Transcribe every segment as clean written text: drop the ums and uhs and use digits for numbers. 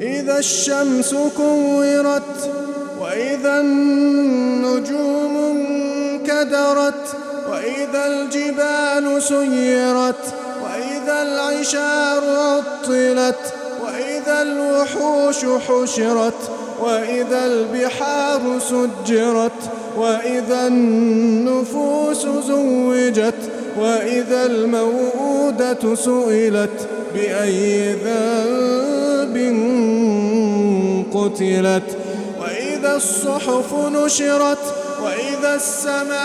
إذا الشمس كورت وإذا النجوم انكدرت وإذا الجبال سيرت وإذا العشار عطلت وإذا الوحوش حشرت وإذا البحار سجرت وإذا النفوس زوجت وإذا الموءودة سئلت بأي ذنب قتلت وإذا الصحف نشرت وإذا السماء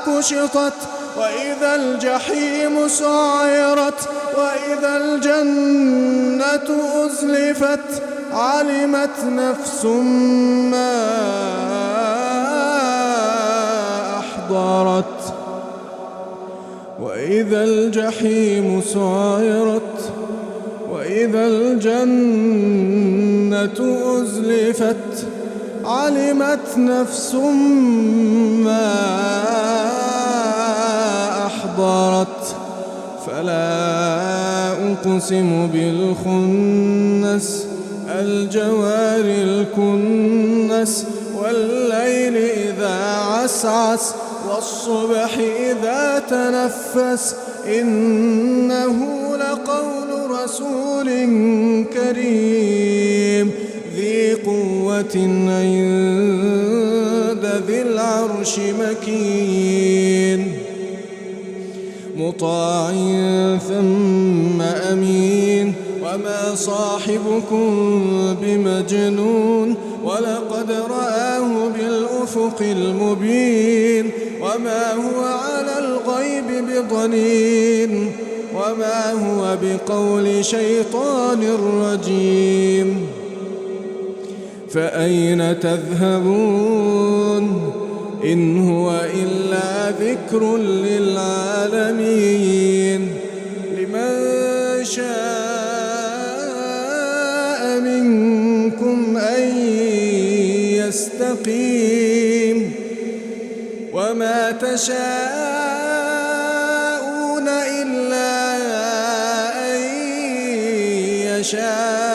كشطت وإذا الجحيم سعرت وإذا الجنة أزلفت علمت نفس ما أحضرت وإذا الجحيم سعرت وإذا الجنة أزلفت علمت نفس ما أحضرت فلا أقسم بالخنس الجوار الكنس والليل إذا عسعس والصبح إذا تنفس إنه لقول رسول كريم ذي قوة عند ذي العرش مكين مطاع ثم أمين وما صاحبكم بمجنون ولقد رآه بالأفق المبين وما هو على الغيب بضنين وما هو بقول شيطان رجيم فأين تذهبون إن هو إلا ذكر للعالمين لمن شاء منكم أن يستقيم وما تشاءون إلا أن يشاء